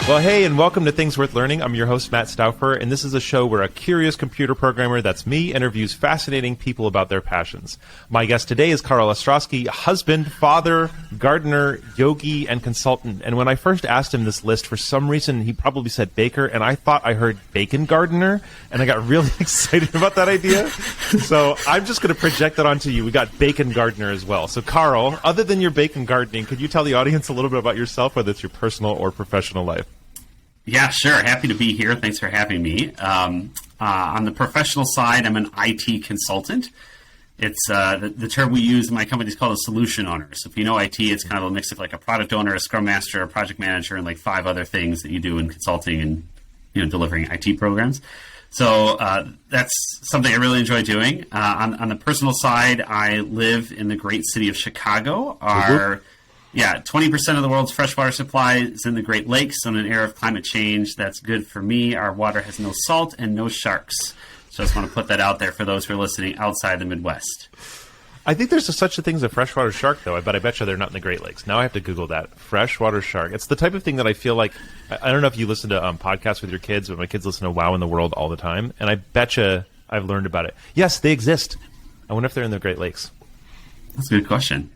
Well, hey, and welcome to Things Worth Learning. I'm your host, Matt Stauffer, and this is a show where a curious computer programmer, that's me, interviews fascinating people about their passions. My guest today is Karl Ostroski, husband, father, gardener, yogi, and consultant. And when I first asked him this list, for some reason, he probably said baker, and I thought I heard bacon gardener, and I got really excited about that idea. So I'm just going to project that onto you. We got bacon gardener as well. So Karl, other than your bacon gardening, could you tell the audience a little bit about yourself, whether it's your personal or professional life? Yeah, sure. Happy to be here. Thanks for having me. On the professional side, I'm an IT consultant. It's the term we use in my company is called a solution owner. So if you know IT, it's kind of a mix of like a product owner, a scrum master, a project manager, and like 5 other things that you do in consulting and delivering IT programs. So that's something I really enjoy doing. On the personal side, I live in the great city of Chicago. 20% of the world's freshwater supply is in the Great Lakes. So in an era of climate change, that's good for me. Our water has no salt and no sharks. So I just want to put that out there for those who are listening outside the Midwest. I think there's such a thing as a freshwater shark, though, but I bet you they're not in the Great Lakes. Now I have to Google that. Freshwater shark. It's the type of thing that I feel like, I don't know if you listen to podcasts with your kids, but my kids listen to Wow in the World all the time, and I bet you I've learned about it. Yes, they exist. I wonder if they're in the Great Lakes. That's a good question.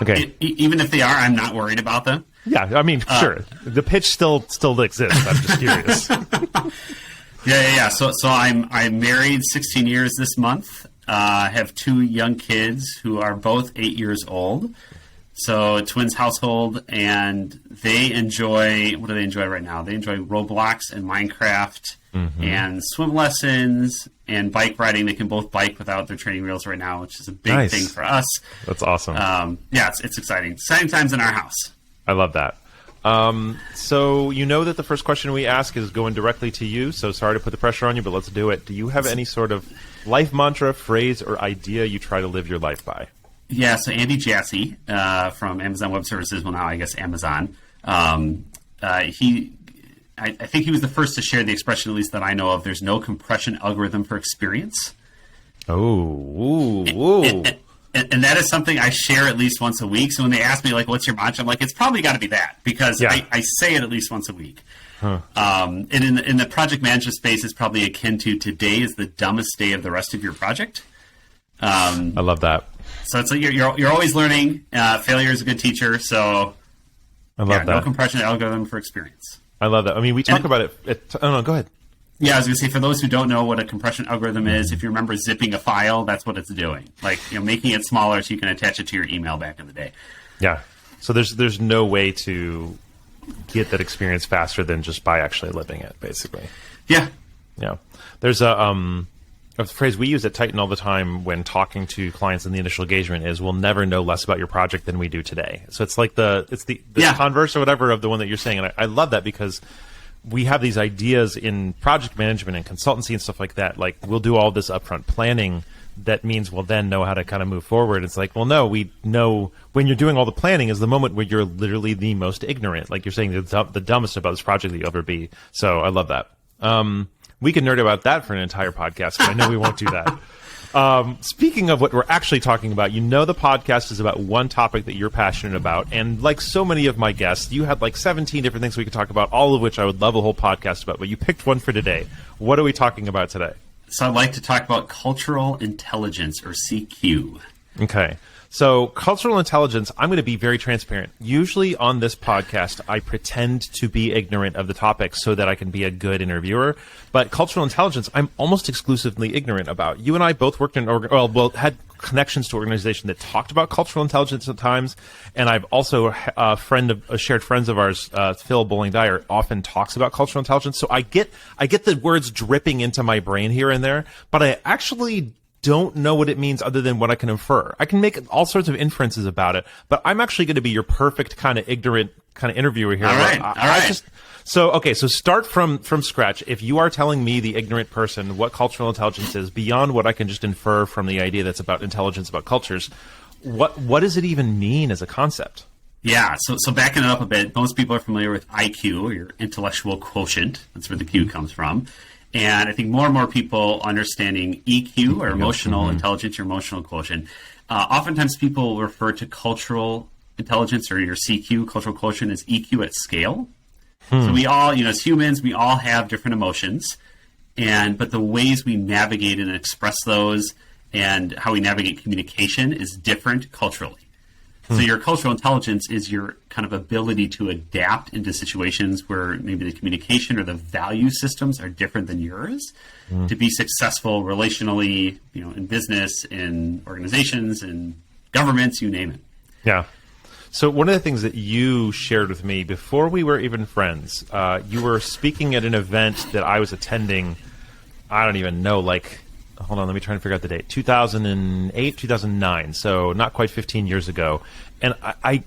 Okay. Even if they are, I'm not worried about them. Yeah, I mean, sure. The pitch still exists. I'm just curious. Yeah. So I'm married 16 years this month. Have 2 young kids who are both 8 years old. So twins household, and they enjoy, what do they enjoy right now? They enjoy Roblox and Minecraft and swim lessons and bike riding. They can both bike without their training wheels right now, which is a big thing for us. That's awesome. It's exciting. Exciting times in our house. I love that. So you know that the first question we ask is going directly to you, so sorry to put the pressure on you, but let's do it. Do you have any sort of life mantra, phrase, or idea you try to live your life by? Yeah, so Andy Jassy from Amazon Web Services, well now I guess Amazon, I think he was the first to share the expression, at least that I know of, there's no compression algorithm for experience. Oh, And that is something I share at least once a week. So when they ask me, like, what's your mantra? I'm like, it's probably got to be that, because I say it at least once a week. Huh. And in the project management space, it's probably akin to today is the dumbest day of the rest of your project. I love that. So it's like you're always learning. Failure is a good teacher. So I love that. No compression algorithm for experience. I love that. I mean, we talk about it. Oh, no, go ahead. Yeah, I was going to say, for those who don't know what a compression algorithm is, if you remember zipping a file, that's what it's doing. Like, making it smaller so you can attach it to your email back in the day. Yeah. So there's no way to get that experience faster than just by actually living it, basically. Yeah. Yeah. There's a phrase we use at Titan all the time when talking to clients in the initial engagement is, we'll never know less about your project than we do today. So it's like the converse or whatever of the one that you're saying. And I love that, because we have these ideas in project management and consultancy and stuff like that. Like, we'll do all this upfront planning. That means we'll then know how to kind of move forward. It's like, well, no, we know when you're doing all the planning is the moment where you're literally the most ignorant. Like you're saying, the dumbest about this project that you'll ever be. So I love that. We can nerd about that for an entire podcast, but I know we won't do that. Speaking of what we're actually talking about, the podcast is about one topic that you're passionate about. And like so many of my guests, you had like 17 different things we could talk about, all of which I would love a whole podcast about. But you picked one for today. What are we talking about today? So I'd like to talk about cultural intelligence, or CQ. Okay. So cultural intelligence, I'm going to be very transparent. Usually on this podcast, I pretend to be ignorant of the topic so that I can be a good interviewer. But cultural intelligence, I'm almost exclusively ignorant about. You and I both worked in, had connections to an organization that talked about cultural intelligence at times. And I've also, shared friends of ours, Phil Bowling Dyer, often talks about cultural intelligence. So I get the words dripping into my brain here and there, but I actually don't know what it means other than what I can infer. I can make all sorts of inferences about it, but I'm actually going to be your perfect kind of ignorant kind of interviewer here. All right. So start from scratch. If you are telling me, the ignorant person, what cultural intelligence is beyond what I can just infer from the idea that's about intelligence about cultures, what does it even mean as a concept? Yeah, so backing it up a bit, most people are familiar with IQ, or your intellectual quotient. That's where the Q comes from. And I think more and more people understanding EQ, or emotional intelligence, your emotional quotient. Oftentimes people refer to cultural intelligence, or your CQ, cultural quotient, as EQ at scale. So we all, as humans, we all have different emotions, but the ways we navigate and express those and how we navigate communication is different culturally. So your cultural intelligence is your kind of ability to adapt into situations where maybe the communication or the value systems are different than yours to be successful relationally, in business, in organizations, in governments, you name it. Yeah. So one of the things that you shared with me before we were even friends, you were speaking at an event that I was attending. I don't even know, hold on, let me try and figure out the date. 2008, 2009, so not quite 15 years ago. And I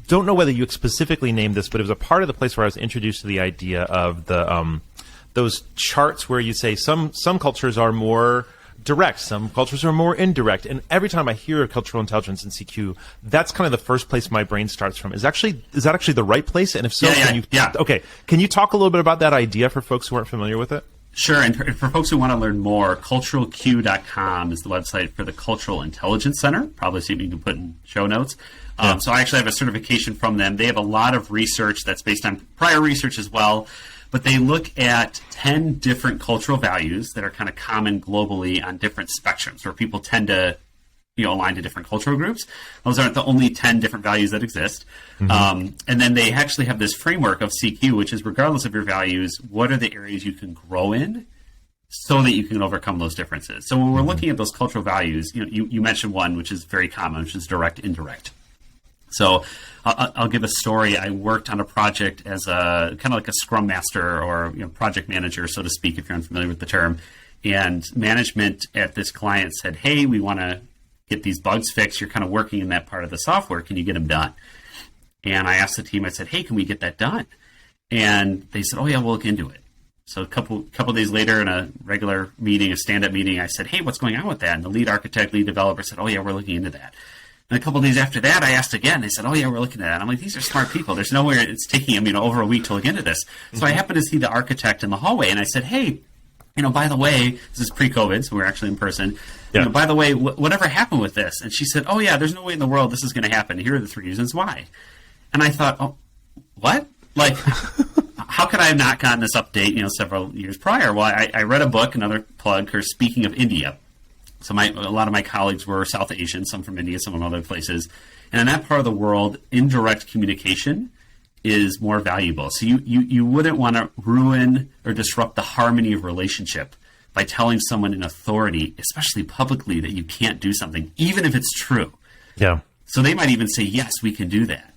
don't know whether you specifically named this, but it was a part of the place where I was introduced to the idea of the those charts where you say some cultures are more direct, some cultures are more indirect. And every time I hear cultural intelligence in CQ, that's kind of the first place my brain starts from. Is that actually the right place? And if so, okay, can you talk a little bit about that idea for folks who aren't familiar with it? Sure, and for folks who want to learn more, culturalq.com is the website for the Cultural Intelligence Center. Probably see if you can put in show notes. So I actually have a certification from them. They have a lot of research that's based on prior research as well, but they look at 10 different cultural values that are kind of common globally on different spectrums, where people tend to align to different cultural groups. Those aren't the only 10 different values that exist. And then they actually have this framework of CQ, which is regardless of your values, what are the areas you can grow in so that you can overcome those differences. So when we're looking at those cultural values, you mentioned one, which is very common, which is direct, indirect. So I'll give a story. I worked on a project as a kind of like a scrum master or project manager, so to speak, if you're unfamiliar with the term. And management at this client said, hey, we want to get these bugs fixed. You're kind of working in that part of the software. Can you get them done? And I asked the team, I said, hey, can we get that done? And they said, oh, yeah, we'll look into it. So a couple days later in a regular meeting, a stand-up meeting, I said, hey, what's going on with that? And the lead architect, lead developer said, oh, yeah, we're looking into that. And a couple of days after that, I asked again. They said, oh, yeah, we're looking at that. I'm like, these are smart people. There's no way it's taking them over a week to look into this. So I happened to see the architect in the hallway, and I said, hey, by the way, this is pre-COVID, so we're actually in person. Yeah. By the way, whatever happened with this? And she said, oh, yeah, there's no way in the world this is going to happen. Here are the 3 reasons why. And I thought, oh, what? How could I have not gotten this update, several years prior? Well, I read a book, another plug, speaking of India. So a lot of my colleagues were South Asian, some from India, some from other places. And in that part of the world, indirect communication is more valuable. So you wouldn't want to ruin or disrupt the harmony of relationship by telling someone in authority, especially publicly, that you can't do something, even if it's true. Yeah. So they might even say, yes, we can do that.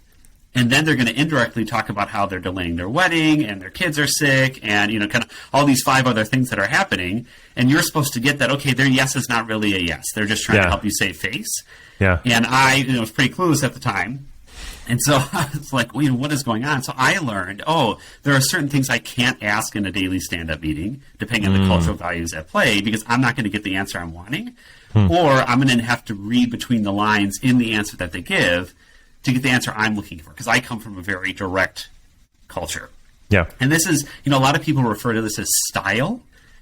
And then they're going to indirectly talk about how they're delaying their wedding and their kids are sick and, kind of all these 5 other things that are happening. And you're supposed to get that, okay, their yes is not really a yes. They're just trying to help you save face. Yeah. And I was pretty clueless at the time. And so I was like, well, what is going on? So I learned, there are certain things I can't ask in a daily stand-up meeting, depending on the cultural values at play, because I'm not going to get the answer I'm wanting. Or I'm going to have to read between the lines in the answer that they give to get the answer I'm looking for, because I come from a very direct culture. Yeah. And this is, a lot of people refer to this as style,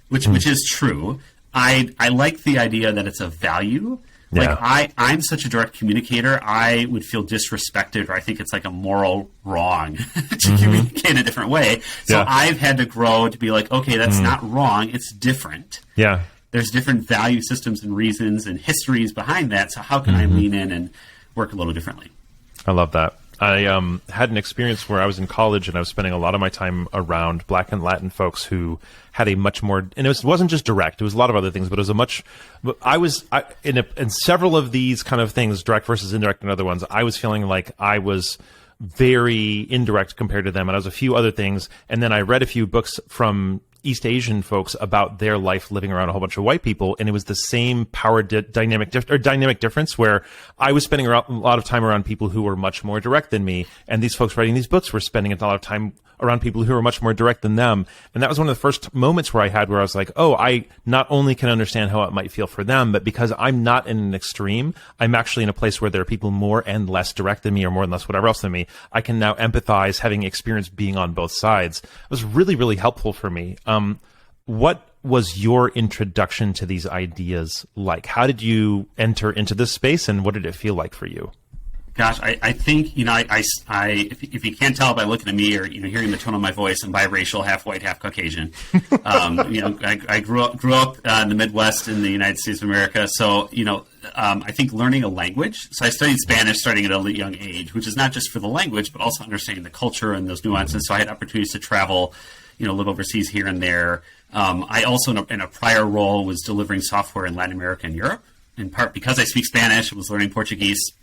which is true. I like the idea that it's a value. Yeah. I'm such a direct communicator, I would feel disrespected, or I think it's like a moral wrong to communicate a different way. So I've had to grow to be like, okay, that's not wrong, it's different. Yeah. There's different value systems and reasons and histories behind that, so how can I lean in and work a little differently? I love that. I had an experience where I was in college and I was spending a lot of my time around Black and Latin folks who had a much more, and it wasn't just direct, it was a lot of other things, but it was a much, in several of these kind of things, direct versus indirect and other ones, I was feeling like I was very indirect compared to them. And I was a few other things. And then I read a few books from East Asian folks about their life living around a whole bunch of white people, and it was the same power dynamic difference where I was spending a lot of time around people who were much more direct than me, and these folks writing these books were spending a lot of time around people who were much more direct than them. And that was one of the first moments where I was like, oh, I not only can understand how it might feel for them, but because I'm not in an extreme, I'm actually in a place where there are people more and less direct than me, or more and less whatever else than me. I can now empathize, having experienced being on both sides. It was really, really helpful for me. What was your introduction to these ideas like? How did you enter into this space, and what did it feel like for you? Gosh, I think, if you can't tell by looking at me or, hearing the tone of my voice, I'm biracial, half white, half Caucasian. I grew up in the Midwest in the United States of America. So, I think learning a language. So I studied Spanish starting at a young age, which is not just for the language, but also understanding the culture and those nuances. So I had opportunities to travel, live overseas here and there. I also, in a prior role, was delivering software in Latin America and Europe, in part because I speak Spanish, I was learning Portuguese.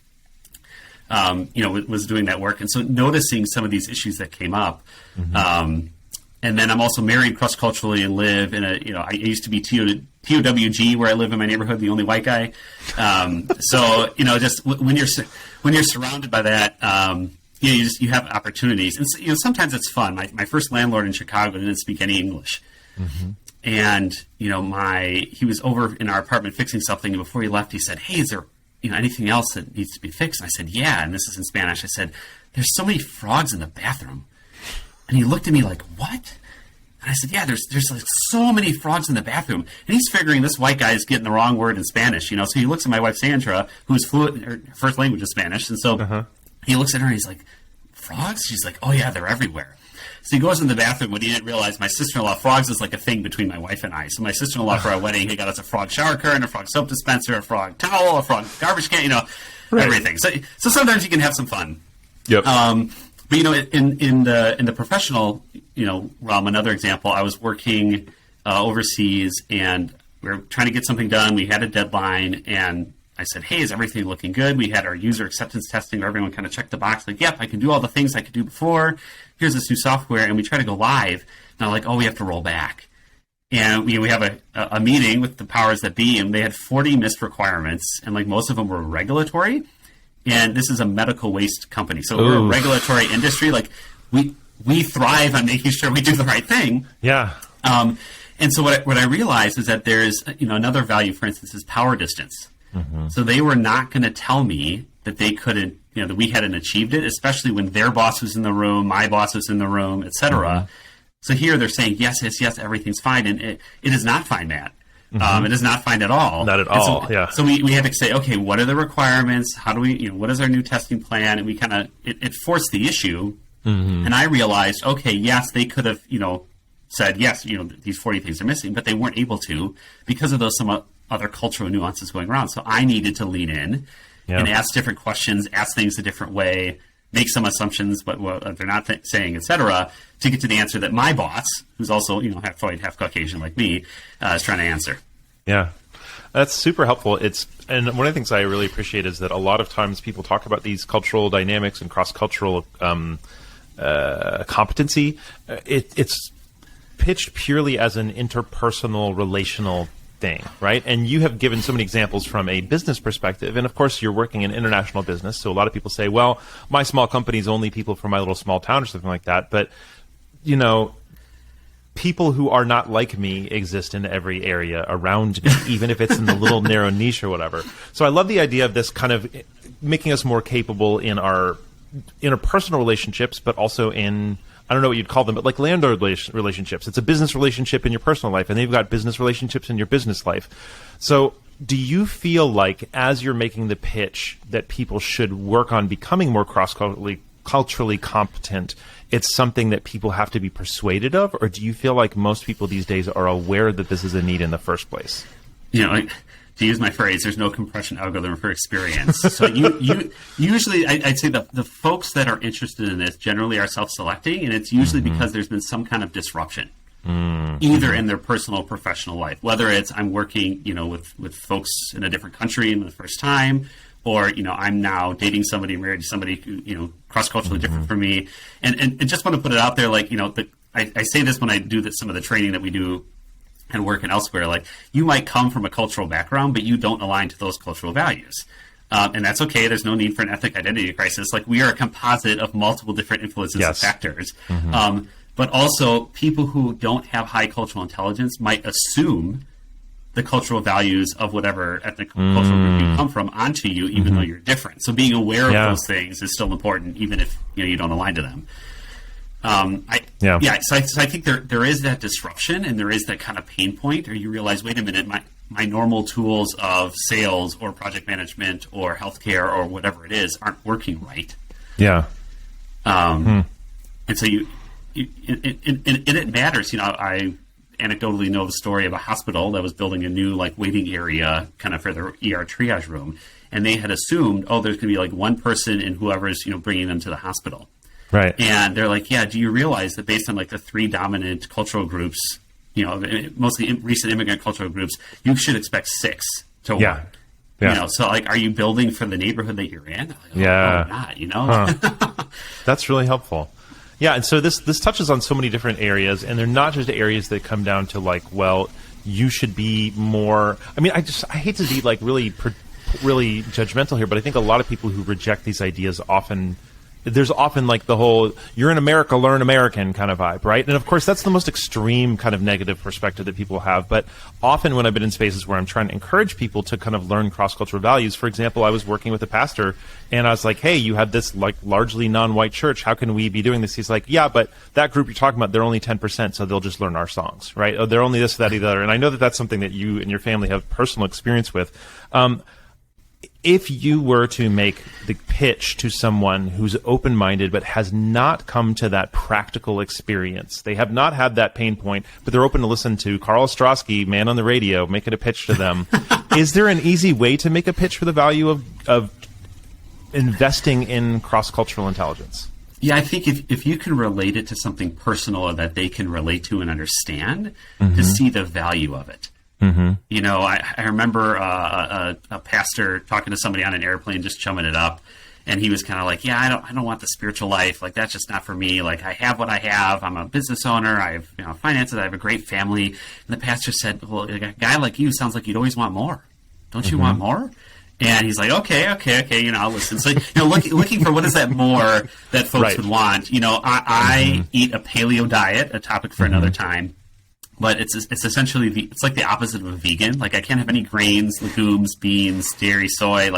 Was doing that work. And so noticing some of these issues that came up. And then I'm also married cross-culturally and live in I used to be TOWG where I live in my neighborhood, the only white guy. So, just when you're surrounded by that, you have opportunities. And, sometimes it's fun. My first landlord in Chicago didn't speak any English. And, he was over in our apartment fixing something. And before he left, he said, "Hey, is there anything else that needs to be fixed?" And I said, "Yeah." And this is in Spanish. I said, "There's so many frogs in the bathroom." And he looked at me like, "What?" And I said, "Yeah, there's like so many frogs in the bathroom." And he's figuring this white guy is getting the wrong word in Spanish, So he looks at my wife, Sandra, who's fluent, her first language is Spanish. And so he looks at her and he's like, "Frogs?" She's like, "Oh yeah, they're everywhere." So he goes in the bathroom. What he didn't realize, my sister-in-law, frogs is like a thing between my wife and I. So my sister-in-law, for our wedding, he got us a frog shower curtain, a frog soap dispenser, a frog towel, a frog garbage can, everything. So sometimes you can have some fun. Yep. But in the professional realm, another example, I was working overseas and we were trying to get something done. We had a deadline and I said, "Hey, is everything looking good?" We had our user acceptance testing where everyone kind of checked the box, like, "Yep, I can do all the things I could do before. Here's this new software." And we try to go live. Now, like, "Oh, we have to roll back." And we have a meeting with the powers that be, and they had 40 missed requirements, and like most of them were regulatory. And this is a medical waste company, so we're a regulatory industry. Like we thrive on making sure we do the right thing. Yeah. And so what I realized is that there's another value, for instance, is power distance. So they were not going to tell me that they couldn't, that we hadn't achieved it, especially when their boss was in the room, my boss was in the room, etc. So here they're saying, yes, everything's fine. And it is not fine, Matt. It is not fine at all. Not at all, yeah. So we had to say, okay, what are the requirements? How do we, what is our new testing plan? And we kind of, it forced the issue. And I realized, okay, yes, they could have, said, yes, these 40 things are missing, but they weren't able to because of those some other cultural nuances going around. So I needed to lean in and ask different questions, ask things a different way, make some assumptions, but what they're not saying, etc., to get to the answer that my boss, who's also half white, half Caucasian like me, is trying to answer. Yeah, that's super helpful. And one of the things I really appreciate is that a lot of times people talk about these cultural dynamics and cross-cultural competency. It's pitched purely as an interpersonal, relational thing, right? And you have given so many examples from a business perspective. And of course, you're working in international business. So a lot of people say, well, my small company is only people from my little small town or something like that. But, people who are not like me exist in every area around me, even if it's in the little narrow niche or whatever. So I love the idea of this kind of making us more capable in our interpersonal relationships, but also in, I don't know what you'd call them, but like landlord relationships. It's a business relationship in your personal life, and they've got business relationships in your business life. So do you feel like, as you're making the pitch, that people should work on becoming more culturally competent, it's something that people have to be persuaded of? Or do you feel like most people these days are aware that this is a need in the first place? To use my phrase, there's no compression algorithm for experience. So you usually, I'd say the folks that are interested in this generally are self-selecting, and it's usually because there's been some kind of disruption, either in their personal or professional life, whether it's I'm working, with folks in a different country in the first time, or, I'm now dating somebody, married to somebody, cross-culturally different from me. And I just want to put it out there, like, I say this when I do some of the training that we do and work and elsewhere, like, you might come from a cultural background, but you don't align to those cultural values. And that's okay. There's no need for an ethnic identity crisis. Like, we are a composite of multiple different influences and factors. But also, people who don't have high cultural intelligence might assume the cultural values of whatever ethnic cultural group you come from onto you, even though you're different. So being aware of those things is still important, even if you don't align to them. So I think there is that disruption, and there is that kind of pain point, or you realize, wait a minute, my normal tools of sales or project management or healthcare or whatever it is aren't working right. Yeah. And so it matters. I anecdotally know the story of a hospital that was building a new waiting area kind of for their ER triage room. And they had assumed, there's going to be one person and whoever's, bringing them to the hospital. Right. And they're like, do you realize that based on the three dominant cultural groups, mostly recent immigrant cultural groups, you should expect 6 to 1. Yeah. So are you building for the neighborhood that you're in? Not, That's really helpful. Yeah. And so this touches on so many different areas, and they're not just areas that come down to you should be more, I hate to be really judgmental here, but I think a lot of people who reject these ideas there's often the whole "you're in America, learn American" kind of vibe, right? And of course, that's the most extreme kind of negative perspective that people have. But often when I've been in spaces where I'm trying to encourage people to kind of learn cross-cultural values, for example, I was working with a pastor and I was like, "Hey, you have this largely non-white church. How can we be doing this?" He's like, "Yeah, but that group you're talking about, they're only 10%, so they'll just learn our songs, right? They're only this, that, the other." And I know that that's something that you and your family have personal experience with. If you were to make the pitch to someone who's open-minded but has not come to that practical experience, they have not had that pain point, but they're open to listen to Karl Ostroski, man on the radio, making a pitch to them, is there an easy way to make a pitch for the value of investing in cross-cultural intelligence? Yeah, I think if you can relate it to something personal that they can relate to and understand, to see the value of it. Mm-hmm. I remember a pastor talking to somebody on an airplane, just chumming it up, and he was kind of like, "Yeah, I don't want the spiritual life. That's just not for me. I have what I have. I'm a business owner. I have finances. I have a great family." And the pastor said, "Well, a guy like you sounds like you'd always want more. Don't you want more?" And he's like, okay, I'll listen. So, looking for what is that more that folks would want. I eat a paleo diet, a topic for another time. But it's essentially it's like the opposite of a vegan. I can't have any grains, legumes, beans, dairy, soy,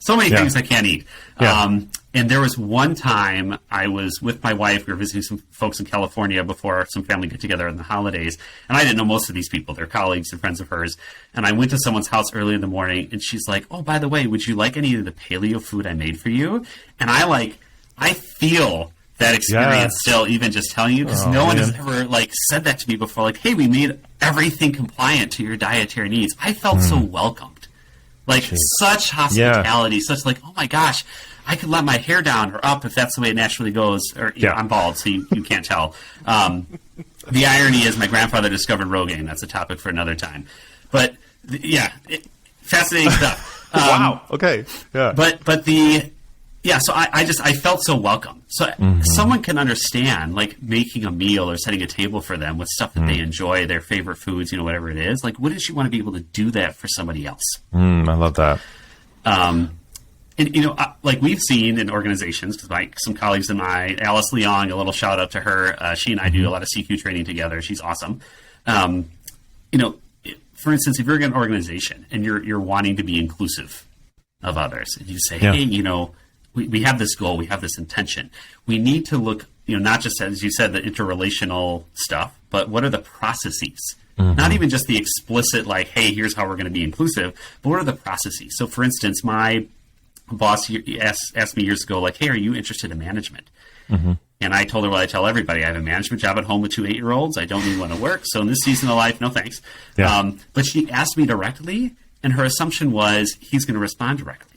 so many things I can't eat. Yeah. And there was one time I was with my wife. We were visiting some folks in California before some family get together in the holidays. And I didn't know most of these people. They're colleagues and friends of hers. And I went to someone's house early in the morning, and she's like, "Oh, by the way, would you like any of the paleo food I made for you?" And I feel that experience still, even just telling you, because no one has ever said that to me before. Hey, we made everything compliant to your dietary needs. I felt so welcomed, such hospitality, such oh my gosh, I could let my hair down or up if that's the way it naturally goes. Or I'm bald, so you can't tell. The irony is, my grandfather discovered Rogaine. That's a topic for another time. But fascinating stuff. Wow. Okay. Yeah. But so I felt so welcome. So someone can understand making a meal or setting a table for them with stuff that they enjoy, their favorite foods, whatever it is. Wouldn't you want to be able to do that for somebody else? I love that. And we've seen in organizations, because some colleagues of mine, Alice Leong, a little shout out to her. She and I do a lot of CQ training together. She's awesome. For instance, if you're in an organization and you're wanting to be inclusive of others, and you say, hey, we have this goal, we have this intention. We need to look, not just, as you said, the interrelational stuff, but what are the processes? Not even just the explicit, hey, here's how we're going to be inclusive, but what are the processes? So, for instance, my boss asked me years ago, hey, are you interested in management? And I told her what I tell everybody. I have a management job at home with 2 8-year-olds. I don't need one to work. So in this season of life, no thanks. Yeah. But she asked me directly, and her assumption was he's going to respond directly.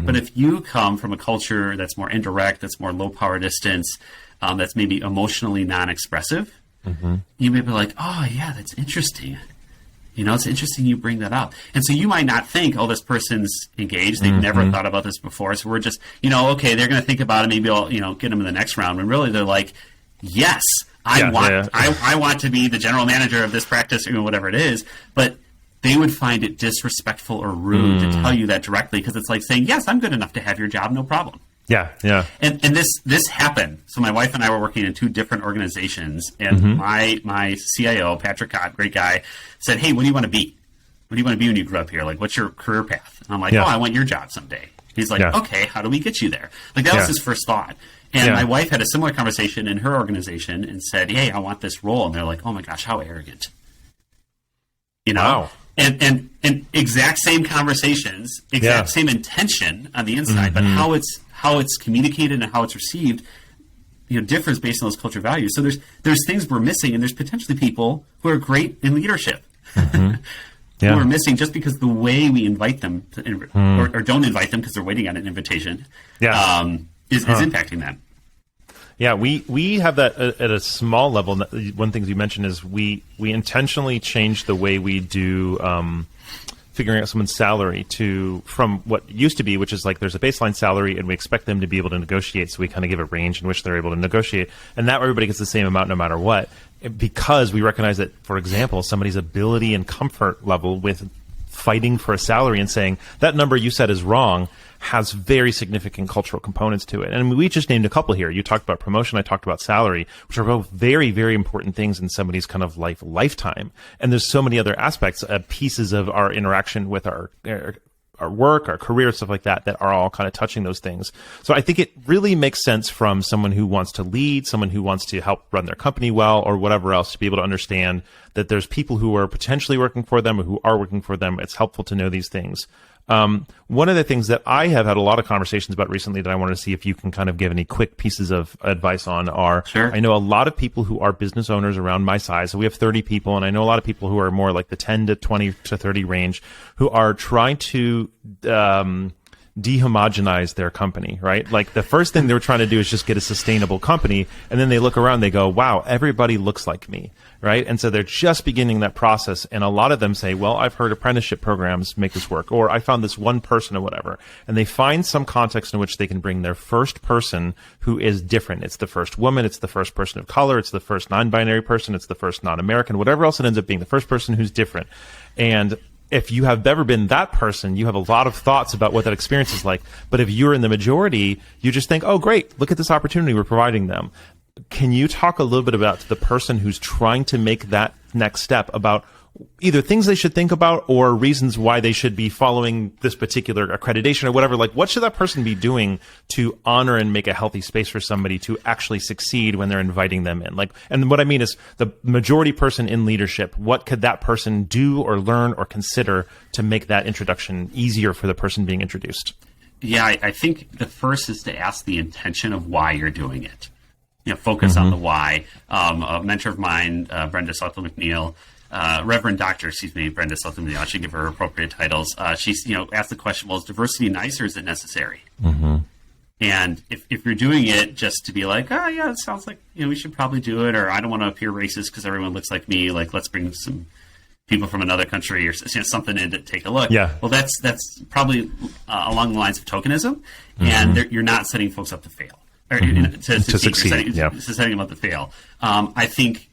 But if you come from a culture that's more indirect, that's more low power distance, that's maybe emotionally non-expressive, you may be like, oh, yeah, that's interesting. It's interesting you bring that up. And so you might not think, oh, this person's engaged. They've never thought about this before. So we're just, okay, they're going to think about it. Maybe I'll, get them in the next round. And really they're like, yes, I want to be the general manager of this practice or whatever it is. But they would find it disrespectful or rude to tell you that directly, because it's like saying, yes, I'm good enough to have your job, no problem. Yeah, yeah. And this happened. So my wife and I were working in 2 different organizations, and my CIO, Patrick Cott, great guy, said, hey, what do you want to be? What do you want to be when you grow up here? What's your career path? And I'm like, I want your job someday. He's like, okay, how do we get you there? That was his first thought. And my wife had a similar conversation in her organization and said, hey, I want this role. And they're like, oh my gosh, how arrogant. Wow. And exact same conversations, exact same intention on the inside, but how it's communicated and how it's received, differs based on those culture values. So there's things we're missing, and there's potentially people who are great in leadership who are missing just because the way we invite them or don't invite them because they're waiting on an invitation is impacting them. Yeah, we have that at a small level. One thing you mentioned is we intentionally changed the way we do figuring out someone's salary from what used to be, which is like there's a baseline salary and we expect them to be able to negotiate. So we kind of give a range in which they're able to negotiate, and now everybody gets the same amount no matter what, because we recognize that, for example, somebody's ability and comfort level with fighting for a salary and saying that number you said is wrong has very significant cultural components to it. And we just named a couple here. You talked about promotion, I talked about salary, which are both very, very important things in somebody's kind of lifetime. And there's so many other aspects, pieces of our interaction with our work, our career, stuff like that are all kind of touching those things. So I think it really makes sense from someone who wants to lead, someone who wants to help run their company well, or whatever else, to be able to understand that there's people who are potentially working for them or who are working for them. It's helpful to know these things. One of the things that I have had a lot of conversations about recently that I wanted to see if you can kind of give any quick pieces of advice on are, I know a lot of people who are business owners around my size. So we have 30 people, and I know a lot of people who are more like the 10 to 20 to 30 range who are trying to dehomogenize their company, right? Like the first thing they're trying to do is just get a sustainable company, and then they look around, they go, wow, everybody looks like me, right? And so they're just beginning that process, and a lot of them say, well, I've heard apprenticeship programs make this work, or I found this one person or whatever, and they find some context in which they can bring their first person who is different. It's the first woman, it's the first person of color, it's the first non-binary person, it's the first non-American, whatever else it ends up being, the first person who's different. And if you have ever been that person, you have a lot of thoughts about what that experience is like. But if you're in the majority, you just think, oh, great, look at this opportunity we're providing them. Can you talk a little bit about the person who's trying to make that next step, about either things they should think about or reasons why they should be following this particular accreditation or whatever? Like, what should that person be doing to honor and make a healthy space for somebody to actually succeed when they're inviting them in? Like, and what I mean is the majority person in leadership, what could that person do or learn or consider to make that introduction easier for the person being introduced? Yeah, I think the first is to ask the intention of why you're doing it. Focus on the why. A mentor of mine, Brenda Sutherland-McNeil, Reverend Doctor, Brenda Sutherland-McNeil, I should give her appropriate titles. She's, asked the question, well, is diversity nice or is it necessary? And if you're doing it just to be like, oh yeah, it sounds like, we should probably do it, or I don't want to appear racist because everyone looks like me, like let's bring some people from another country or something in to take a look. Yeah. Well, that's probably along the lines of tokenism, and you're not setting folks up to fail. Or, to succeed. Setting them up to fail. I think,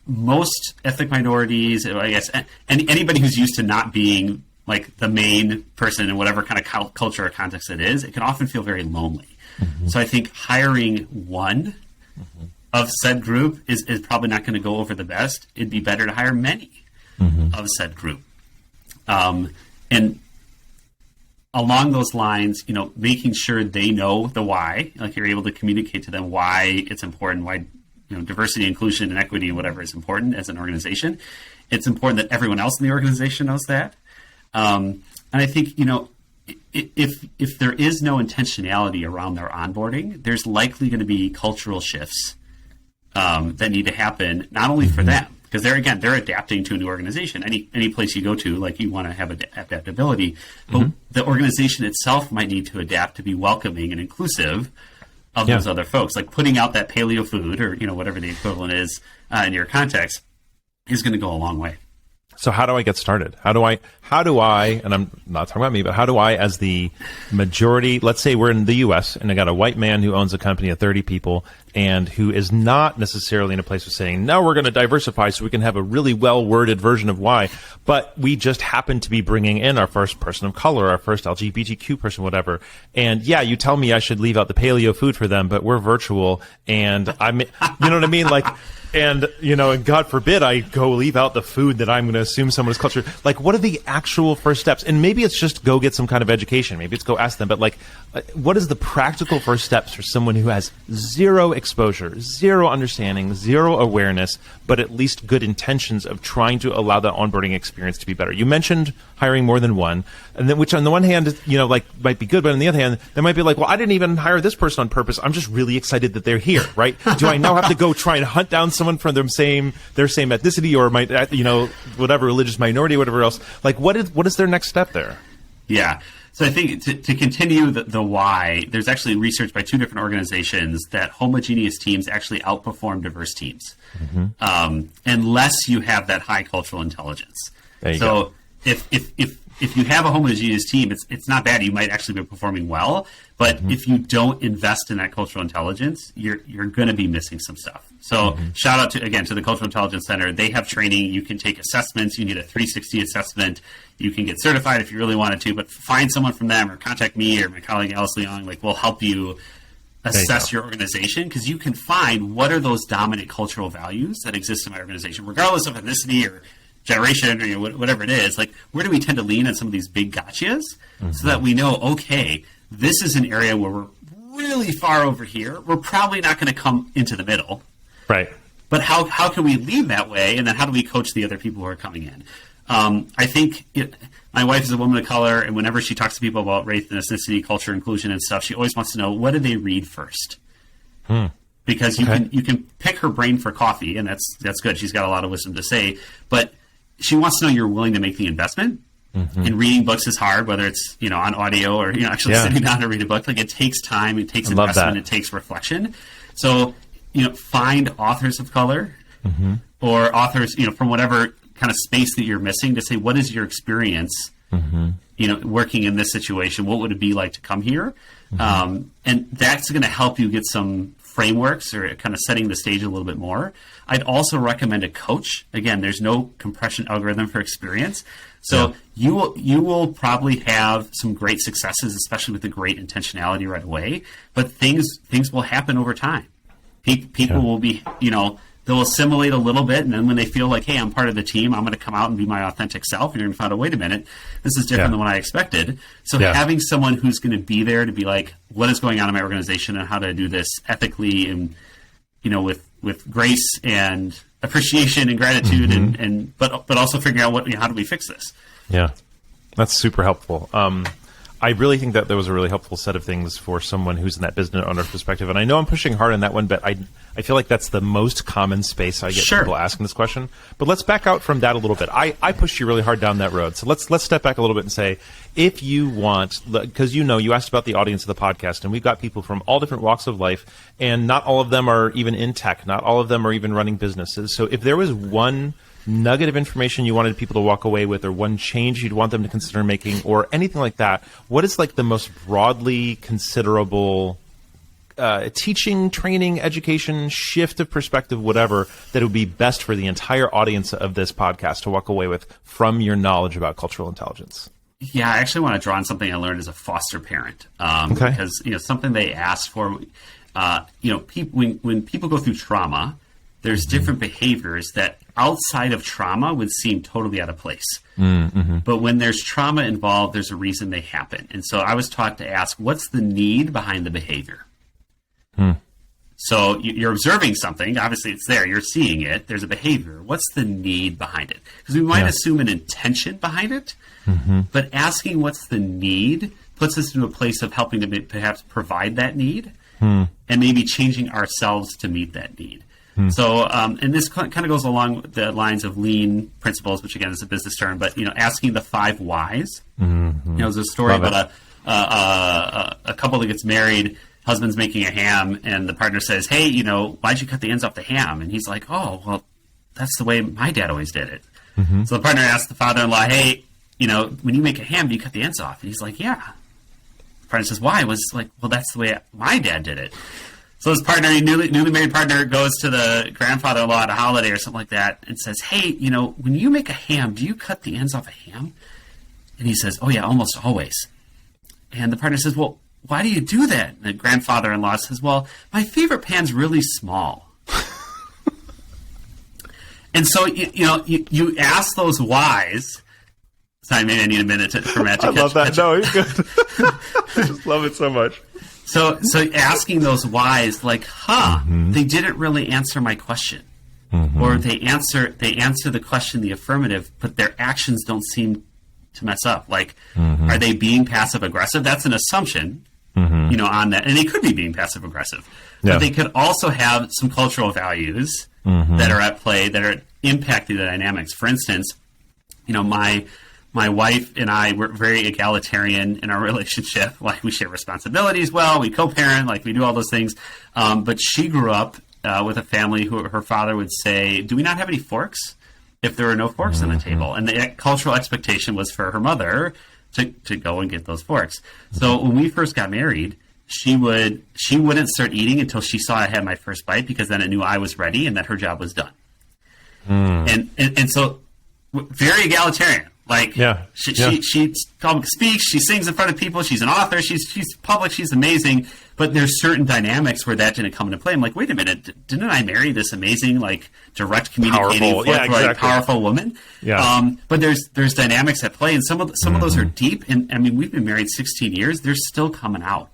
most ethnic minorities, I guess, anybody who's used to not being like the main person in whatever kind of culture or context it is, it can often feel very lonely. So I think hiring one of said group is probably not going to go over the best. It'd be better to hire many of said group. And along those lines, making sure they know the why, like you're able to communicate to them why it's important, why diversity, inclusion, and equity, and whatever is important as an organization. It's important that everyone else in the organization knows that. And I think, if there is no intentionality around their onboarding, there's likely going to be cultural shifts that need to happen, not only for them, because they're adapting to a new organization. Any place you go to, like, you want to have adaptability, but the organization itself might need to adapt to be welcoming and inclusive of those other folks. Like putting out that paleo food, or whatever the equivalent is in your context, is going to go a long way. So how do I get started? How do I, and I'm not talking about me, but how do I, as the majority, let's say we're in the US and I got a white man who owns a company of 30 people and who is not necessarily in a place of saying, no, we're going to diversify so we can have a really well-worded version of why, but we just happen to be bringing in our first person of color, our first LGBTQ person, whatever. And yeah, you tell me I should leave out the paleo food for them, but we're virtual and I'm, you know what I mean? Like, and, and God forbid I go leave out the food that I'm going to assume someone's culture. Like, what are the actual first steps? And maybe it's just go get some kind of education. Maybe it's go ask them. But, like, what is the practical first steps for someone who has zero exposure, zero understanding, zero awareness, but at least good intentions of trying to allow that onboarding experience to be better. You mentioned hiring more than one, and then which on the one hand, might be good, but on the other hand, they might be like, well, I didn't even hire this person on purpose. I'm just really excited that they're here, right? Do I now have to go try and hunt down someone from their same ethnicity or whatever religious minority, or whatever else? Like, what is their next step there? Yeah. So I think to continue the why, there's actually research by two different organizations that homogeneous teams actually outperform diverse teams, unless you have that high cultural intelligence. So if you have a homogeneous team, it's not bad. You might actually be performing well, but if you don't invest in that cultural intelligence, you're going to be missing some stuff. So shout out to the Cultural Intelligence Center. They have training. You can take assessments. You need a 360 assessment. You can get certified if you really wanted to, but find someone from them or contact me or my colleague Alice Leong. We'll help you assess your organization, because you can find what are those dominant cultural values that exist in my organization, regardless of ethnicity or generation or whatever it is. Where do we tend to lean on some of these big gotchas so that we know, okay, this is an area where we're really far over here. We're probably not going to come into the middle. Right. But how can we lead that way? And then how do we coach the other people who are coming in? I think my wife is a woman of color, and whenever she talks to people about race and ethnicity, culture, inclusion, and stuff, she always wants to know, what do they read first? Because you can pick her brain for coffee, and that's good. She's got a lot of wisdom to say, but she wants to know you're willing to make the investment. And reading books is hard, whether it's on audio or actually sitting down to read a book. It takes time, it takes investment, it takes reflection. So find authors of color or authors from whatever kind of space that you're missing, to say, what is your experience working in this situation? What would it be like to come here? And that's going to help you get some frameworks or kind of setting the stage a little bit more. I'd also recommend a coach. Again, there's no compression algorithm for experience. So you will probably have some great successes, especially with the great intentionality right away, but things will happen over time. People will be, they'll assimilate a little bit, and then when they feel like, hey, I'm part of the team, I'm going to come out and be my authentic self, and you're going to find out, wait a minute, this is different than what I expected. So having someone who's going to be there to be like, what is going on in my organization and how to do this ethically and, with grace and appreciation and gratitude but also figuring out how do we fix this? Yeah, that's super helpful. I really think that there was a really helpful set of things for someone who's in that business owner perspective. And I know I'm pushing hard on that one, but I feel like that's the most common space I get people asking this question. But let's back out from that a little bit. I pushed you really hard down that road. So let's step back a little bit and say, if you want, because you asked about the audience of the podcast, and we've got people from all different walks of life, and not all of them are even in tech. Not all of them are even running businesses. So if there was one nugget of information you wanted people to walk away with, or one change you'd want them to consider making, or anything like that, what is the most broadly considerable teaching, training, education, shift of perspective, whatever, that would be best for the entire audience of this podcast to walk away with from your knowledge about cultural intelligence? Yeah, I actually want to draw on something I learned as a foster parent, because something they asked for. When people go through trauma, there's different behaviors that outside of trauma would seem totally out of place. But when there's trauma involved, there's a reason they happen. And so I was taught to ask, what's the need behind the behavior? So you're observing something. Obviously, it's there. You're seeing it. There's a behavior. What's the need behind it? Because we might assume an intention behind it, but asking what's the need puts us into a place of helping to perhaps provide that need and maybe changing ourselves to meet that need. So, and this kind of goes along the lines of lean principles, which again is a business term, but, asking the 5 whys. There's a story about a couple that gets married, husband's making a ham, and the partner says, hey, why'd you cut the ends off the ham? And he's like, oh, well, that's the way my dad always did it. So the partner asks the father-in-law, hey, when you make a ham, do you cut the ends off? And he's like, yeah. The partner says, why? Was like, well, that's the way my dad did it. So his partner, newly married partner, goes to the grandfather-in-law at a holiday or something like that and says, hey, when you make a ham, do you cut the ends off a ham? And he says, oh, yeah, almost always. And the partner says, well, why do you do that? And the grandfather-in-law says, well, my favorite pan's really small. And so, you ask those whys. Sorry, maybe I need a minute for Matt to catch. I love that. No, you're good. I just love it so much. So asking those whys, like, they didn't really answer my question. Or they answer the question the affirmative, but their actions don't seem to mess up. Like, are they being passive aggressive? That's an assumption, on that, and they could be being passive aggressive, but they could also have some cultural values that are at play that are impacting the dynamics. For instance, my wife and I were very egalitarian in our relationship. Like, we share responsibilities well, we co-parent, like we do all those things. But she grew up with a family who her father would say, "Do we not have any forks?" if there were no forks on the table. And the cultural expectation was for her mother to go and get those forks. So when we first got married, she wouldn't start eating until she saw I had my first bite, because then it knew I was ready and that her job was done. And so very egalitarian. Like, she speaks, she sings in front of people, she's an author, she's public, she's amazing. But there's certain dynamics where that didn't come into play. I'm like, wait a minute, didn't I marry this amazing, like, direct communicating, powerful woman? Yeah. But there's dynamics at play, and some of those are deep. And I mean, we've been married 16 years; they're still coming out.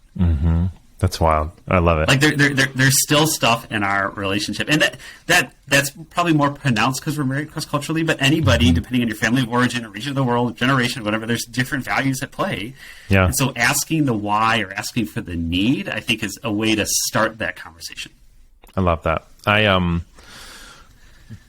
That's wild. I love it. Like, there's still stuff in our relationship, and that's probably more pronounced because we're married cross-culturally. But anybody, depending on your family of origin or region of the world, generation, whatever, there's different values at play. Yeah. And so asking the why or asking for the need, I think, is a way to start that conversation. I love that. I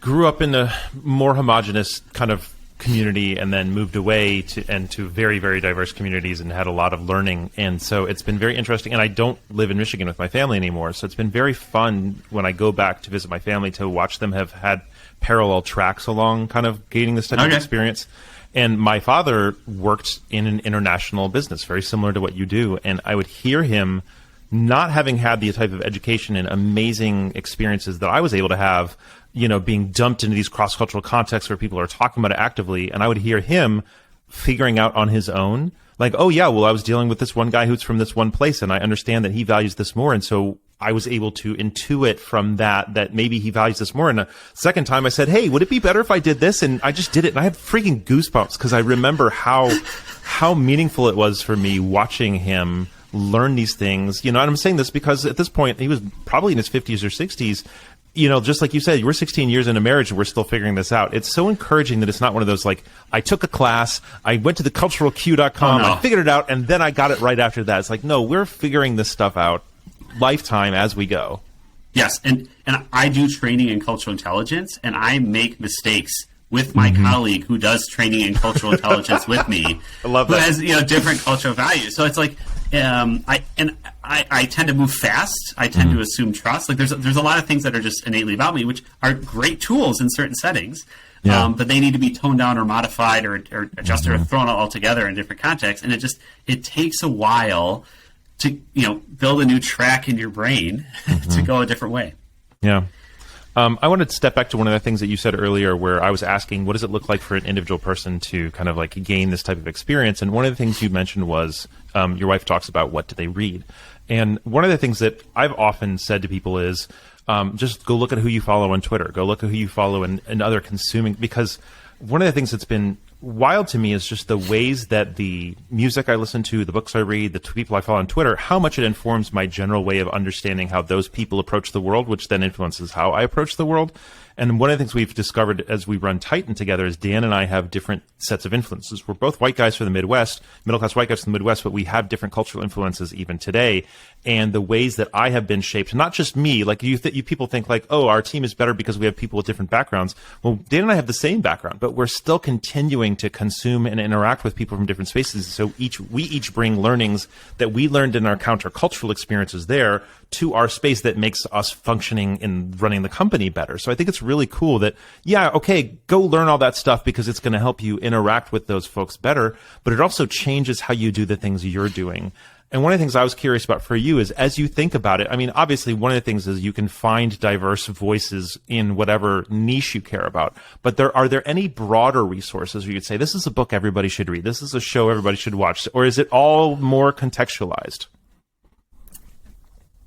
grew up in a more homogenous kind of community, and then moved away to very, very diverse communities, and had a lot of learning. And so it's been very interesting. And I don't live in Michigan with my family anymore. So it's been very fun when I go back to visit my family to watch them have had parallel tracks along, kind of gaining this type of experience. And my father worked in an international business, very similar to what you do. And I would hear him, not having had the type of education and amazing experiences that I was able to have, being dumped into these cross-cultural contexts where people are talking about it actively. And I would hear him figuring out on his own, like, oh yeah, well, I was dealing with this one guy who's from this one place, and I understand that he values this more. And so I was able to intuit from that maybe he values this more. And a second time I said, hey, would it be better if I did this? And I just did it. And I had freaking goosebumps, because I remember how meaningful it was for me watching him learn these things. And I'm saying this because at this point, he was probably in his 50s or 60s. Just like you said, we're 16 years into marriage and we're still figuring this out. It's so encouraging that it's not one of those, like, I took a class, I went to the culturalq.com, I figured it out, and then I got it right after that. It's like, no, we're figuring this stuff out lifetime as we go. Yes, and I do training in cultural intelligence, and I make mistakes with my colleague who does training in cultural intelligence with me. I love that. Who has different cultural values. So it's like, I tend to move fast. I tend to assume trust. Like, there's a lot of things that are just innately about me, which are great tools in certain settings, but they need to be toned down or modified or adjusted or thrown out altogether in different contexts. And it takes a while to build a new track in your brain to go a different way. Yeah. I wanted to step back to one of the things that you said earlier, where I was asking, what does it look like for an individual person to kind of like gain this type of experience? And one of the things you mentioned was your wife talks about what do they read. And one of the things that I've often said to people is just go look at who you follow on Twitter. Go look at who you follow in other consuming, because one of the things that's been wild to me is just the ways that the music I listen to, the books I read, the people I follow on Twitter, how much it informs my general way of understanding how those people approach the world, which then influences how I approach the world. And one of the things we've discovered as we run Titan together is Dan and I have different sets of influences. We're both white guys from the Midwest, middle-class white guys from the Midwest, but we have different cultural influences even today. And the ways that I have been shaped, not just me, like you people think like, oh, our team is better because we have people with different backgrounds. Well, Dan and I have the same background, but we're still continuing to consume and interact with people from different spaces. So we each bring learnings that we learned in our countercultural experiences there to our space that makes us functioning in running the company better. So I think it's really cool that, yeah, okay, go learn all that stuff because it's going to help you interact with those folks better, but it also changes how you do the things you're doing. And one of the things I was curious about for you is, as you think about it, I mean, obviously one of the things is you can find diverse voices in whatever niche you care about, but are there any broader resources where you'd say, this is a book everybody should read, this is a show everybody should watch, or is it all more contextualized?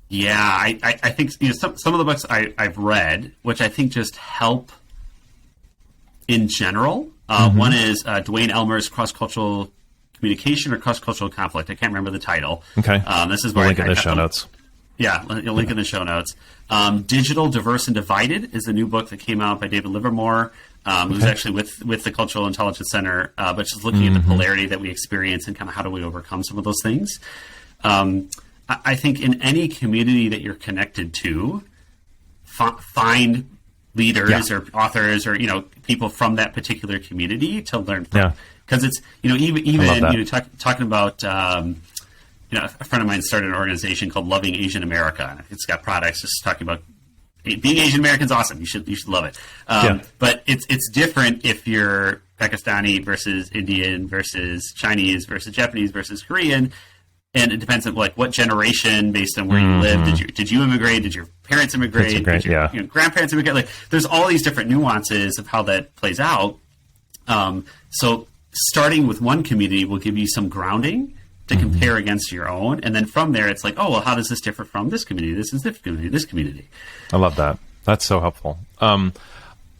Yeah, I think some of the books I've read, which I think just help in general. One is Dwayne Elmer's Cross-Cultural communication or cross-cultural conflict. I can't remember the title. Okay. This is where we'll link in the show notes. Yeah, you'll link in the show notes. Digital, Diverse, and Divided is the new book that came out by David Livermore, who's actually with the Cultural Intelligence Center, but just looking at the polarity that we experience and kind of how do we overcome some of those things. I think in any community that you're connected to, find leaders or authors or people from that particular community to learn from. Because it's even talking about. A friend of mine started an organization called Loving Asian America. It's got products just talking about being Asian American is awesome. You should love it. But it's different if you're Pakistani versus Indian versus Chinese versus Japanese versus Korean, and it depends on what generation based on where you live. Did you immigrate? Did your parents immigrate? Did your grandparents immigrate? Like, there's all these different nuances of how that plays out. So starting with one community will give you some grounding to compare against your own. And then from there, it's like, oh, well, how does this differ from this community? This is this community, this community. I love that. That's so helpful.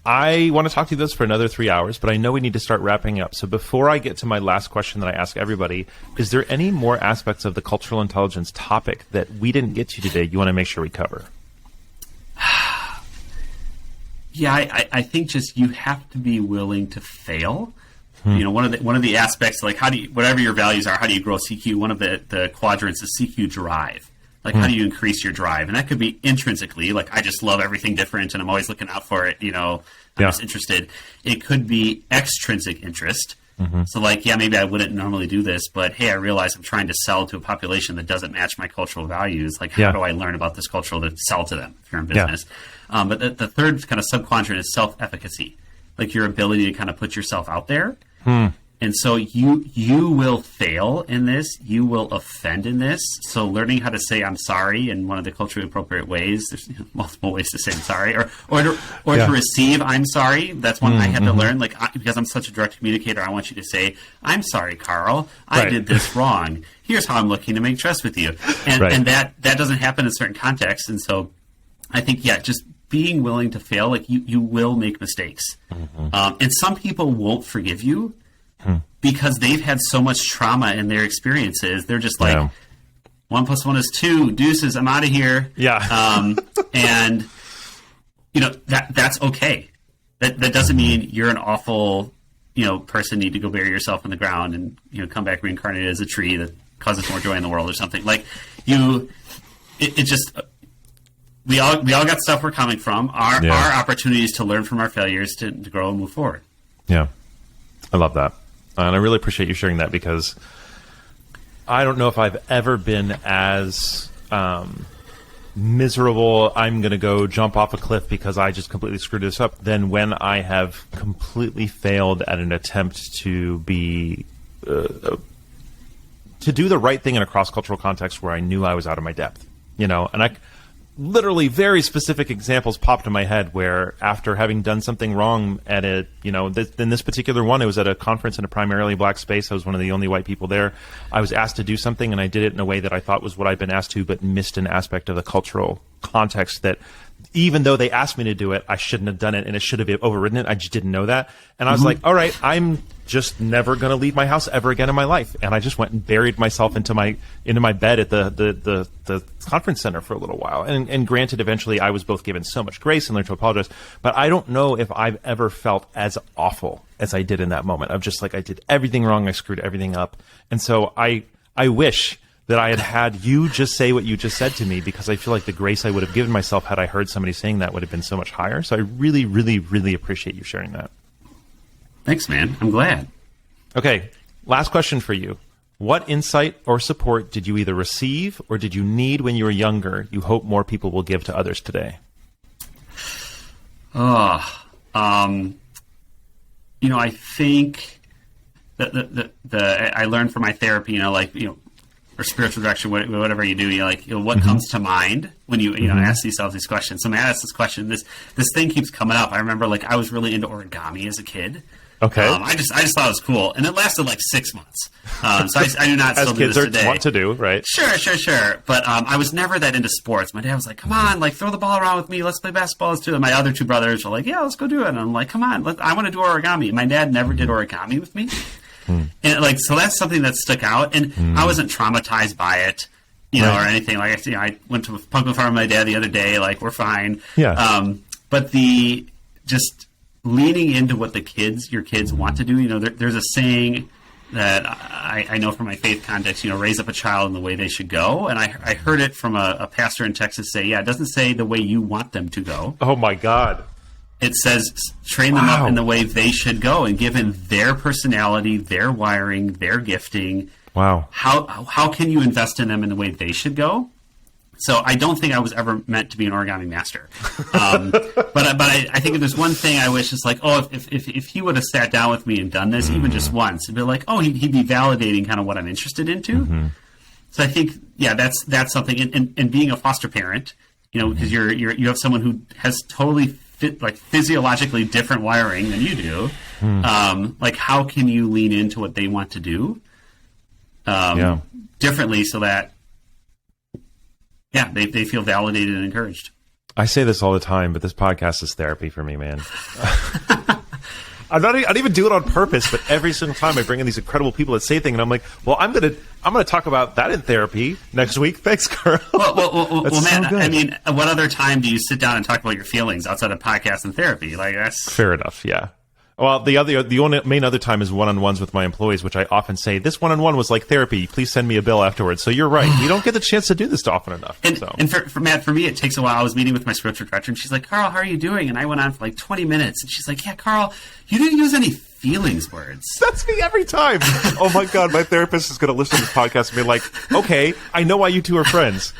I want to talk to you this for another 3 hours, but I know we need to start wrapping up. So before I get to my last question that I ask everybody, is there any more aspects of the cultural intelligence topic that we didn't get to today you want to make sure we cover? Yeah, I think just you have to be willing to fail. One of the aspects, like whatever your values are, how do you grow CQ? One of the quadrants is CQ drive. Like, how do you increase your drive? And that could be intrinsically, like, I just love everything different and I'm always looking out for it. I'm just interested. It could be extrinsic interest. So maybe I wouldn't normally do this, but hey, I realize I'm trying to sell to a population that doesn't match my cultural values. Like, how do I learn about this culture to sell to them if you're in business? But the third kind of subquadrant is self-efficacy, like your ability to kind of put yourself out there. And so you will fail in this. You will offend in this. So learning how to say I'm sorry in one of the culturally appropriate ways. There's multiple ways to say I'm sorry, or to receive I'm sorry. That's one I had to learn. Like, because I'm such a direct communicator, I want you to say I'm sorry, Karl. I did this wrong. Here's how I'm looking to make trust with you. And that doesn't happen in certain contexts. And so I think just being willing to fail, like you will make mistakes. And some people won't forgive you because they've had so much trauma in their experiences. They're just like, 1 + 1 is 2, deuces, I'm out of here. And that's okay. That doesn't mean you're an awful, person, need to go bury yourself in the ground and, come back reincarnated as a tree that causes more joy in the world or something. Like, it just, we all got stuff we're coming from. Our opportunities to learn from our failures to grow and move forward. Yeah. I love that. And I really appreciate you sharing that, because I don't know if I've ever been as miserable, I'm going to go jump off a cliff because I just completely screwed this up, than when I have completely failed at an attempt to be to do the right thing in a cross-cultural context where I knew I was out of my depth. And I literally very specific examples popped in my head where, after having done something wrong at in this particular one, it was at a conference in a primarily black space. I was one of the only white people there. I was asked to do something, and I did it in a way that I thought was what I'd been asked to, but missed an aspect of the cultural context that, even though they asked me to do it, I shouldn't have done it, and it should have overridden it. I just didn't know that. And I was like, all right, I'm just never going to leave my house ever again in my life. And I just went and buried myself into my bed at the conference center for a little while. And granted, eventually I was both given so much grace and learned to apologize. But I don't know if I've ever felt as awful as I did in that moment. Of just like, I did everything wrong. I screwed everything up. And so I wish that I had you just say what you just said to me, because I feel like the grace I would have given myself had I heard somebody saying that would have been so much higher. So I really, really, really appreciate you sharing that. Thanks, man. I'm glad. Okay, last question for you. What insight or support did you either receive or did you need when you were younger you hope more people will give to others today? I think that I learned from my therapy, or spiritual direction, whatever you do, what comes to mind when you ask yourself these questions. So I asked this question. This thing keeps coming up. I remember, I was really into origami as a kid. Okay. I just thought it was cool, and it lasted 6 months. So I do not still do this today. As kids want to do, right? Sure. But I was never that into sports. My dad was like, "Come on, throw the ball around with me. Let's play basketball too." And my other two brothers were like, "Yeah, let's go do it." And I'm like, "Come on, I want to do origami." My dad never did origami with me. And like, so that's something that stuck out. And I wasn't traumatized by it, you know, or anything. Like, I went to a pumpkin farm with my dad the other day. Like, we're fine. Yeah. But the just leaning into what your kids want to do. You know, there's a saying that I know from my faith context, you know, raise up a child in the way they should go. And I heard it from a pastor in Texas say, it doesn't say the way you want them to go. Oh my God. It says train them up in the way they should go, and given their personality, their wiring, their gifting. Wow. How can you invest in them in the way they should go? So I don't think I was ever meant to be an origami master. But I think if there's one thing I wish is like, if he would have sat down with me and done this even just once, it'd be like, he'd be validating kind of what I'm interested into. So I think, that's something. And being a foster parent, you know, because you have someone who has totally physiologically different wiring than you do. Like, how can you lean into what they want to do differently so that they feel validated and encouraged. I say this all the time, but this podcast is therapy for me, man. I don't even do it on purpose, but every single time I bring in these incredible people that say things, and I'm like, well, I'm gonna talk about that in therapy next week. Thanks, Karl. Well, man. So I mean, what other time do you sit down and talk about your feelings outside of podcast and therapy? Like, that's fair enough. Yeah. Well, the only main other time is one-on-ones with my employees, which I often say, this one-on-one was like therapy. Please send me a bill afterwards. So you're right. You don't get the chance to do this often enough. And for Matt, for me, it takes a while. I was meeting with my scripture director, and she's like, Karl, how are you doing? And I went on for like 20 minutes, and she's like, yeah, Karl, you didn't use any feelings words. That's me every time. Oh, my God. My therapist is going to listen to this podcast and be like, okay, I know why you two are friends.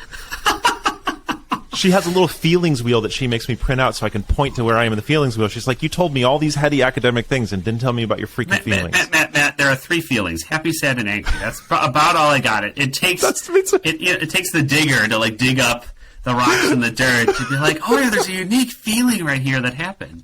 She has a little feelings wheel that she makes me print out so I can point to where I am in the feelings wheel. She's like, you told me all these heady academic things and didn't tell me about your freaking feelings. Matt, there are 3 feelings: happy, sad, and angry. That's about all I got. It takes it takes the digger to like dig up the rocks and the dirt to be like, there's a unique feeling right here that happened.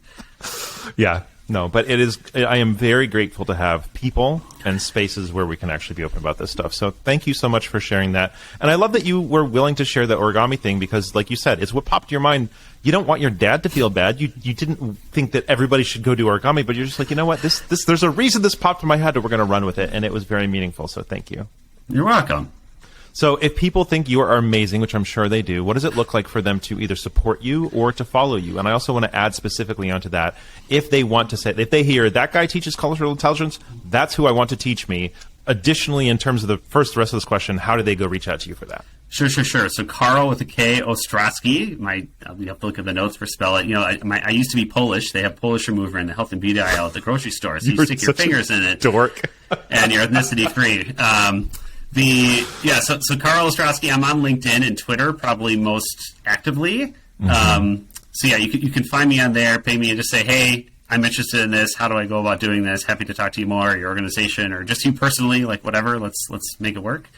Yeah. No, but I am very grateful to have people and spaces where we can actually be open about this stuff. So thank you so much for sharing that. And I love that you were willing to share the origami thing because, like you said, it's what popped in your mind. You don't want your dad to feel bad. You didn't think that everybody should go do origami, but you're just like, you know what? This there's a reason this popped in my head and we're going to run with it. And it was very meaningful. So thank you. You're welcome. So if people think you are amazing, which I'm sure they do, what does it look like for them to either support you or to follow you? And I also want to add specifically onto that, if they want to say, if they hear that guy teaches cultural intelligence, that's who I want to teach me. Additionally, in terms of the rest of this question, how do they go reach out to you for that? Sure. So Karl with a K, Ostroski. You have to look at the notes for spell it. You know, I used to be Polish. They have Polish remover in the health and beauty aisle at the grocery store. So you stick your fingers in it. Dork. And you're ethnicity free. So Karl Ostroski, I'm on LinkedIn and Twitter, probably most actively. You can find me on there, ping me and just say, hey, I'm interested in this. How do I go about doing this? Happy to talk to you more, your organization, or just you personally, like whatever. Let's make it work.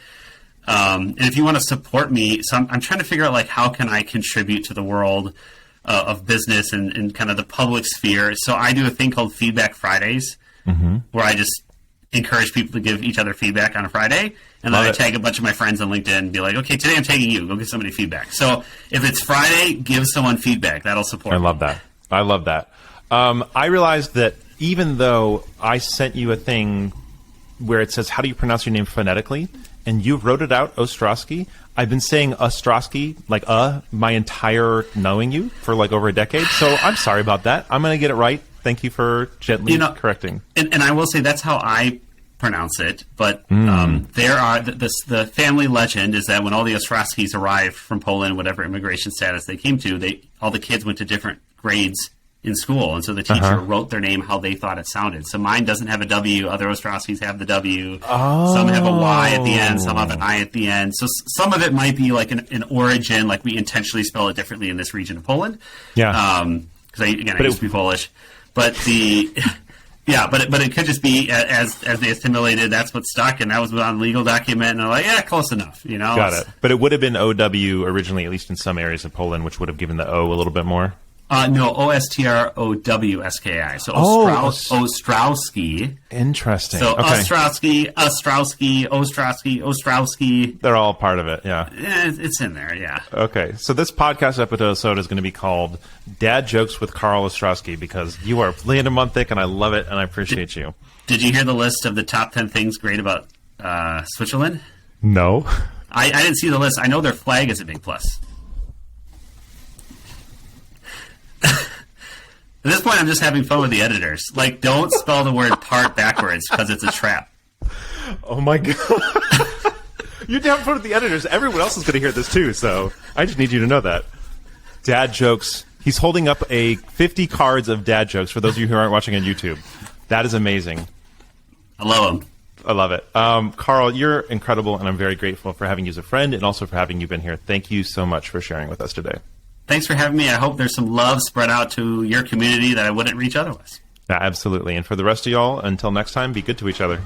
And if you want to support me, so I'm trying to figure out like how can I contribute to the world of business and kind of the public sphere. So I do a thing called Feedback Fridays, where I just encourage people to give each other feedback on a Friday. And then I tag a bunch of my friends on LinkedIn and be like, okay, today I'm tagging you. Go give somebody feedback. So if it's Friday, give someone feedback. That'll support me. I love that. I realized that even though I sent you a thing where it says, how do you pronounce your name phonetically? And you wrote it out, Ostroski. I've been saying Ostroski, my entire knowing you for like over a decade. So I'm sorry about that. I'm going to get it right. Thank you for gently correcting. And I will say that's how I pronounce it, but there are the family legend is that when all the Ostroskis arrived from Poland, whatever immigration status they came to, all the kids went to different grades in school, and so the teacher wrote their name how they thought it sounded. So mine doesn't have a W, other Ostroskis have the W. Some have a Y at the end, some have an I at the end. So some of it might be like an origin, like we intentionally spell it differently in this region of Poland. Yeah. Because I used to be Polish, but but it could just be as they assimilated, that's what stuck, and that was on a legal document, and I'm like, yeah, close enough, you know. Got it. But it would have been OW originally, at least in some areas of Poland, which would have given the O a little bit more. No, Ostrowski. So Ostrowski. Interesting. So okay. Ostrowski. They're all part of it, yeah. It's in there, yeah. Okay, so this podcast episode is going to be called Dad Jokes with Karl Ostroski because you are laying them on thick, and I love it, and I appreciate you. Did you hear the list of the top 10 things great about Switzerland? No. I didn't see the list. I know their flag is a big plus. At this point, I'm just having fun with the editors. Like, don't spell the word part backwards because it's a trap. Oh, my God. You're down front with the editors. Everyone else is going to hear this, too, so I just need you to know that. Dad jokes. He's holding up 50 cards of dad jokes for those of you who aren't watching on YouTube. That is amazing. I love them. I love it. Karl, you're incredible, and I'm very grateful for having you as a friend and also for having you been here. Thank you so much for sharing with us today. Thanks for having me. I hope there's some love spread out to your community that I wouldn't reach otherwise. Yeah, absolutely. And for the rest of y'all, until next time, be good to each other.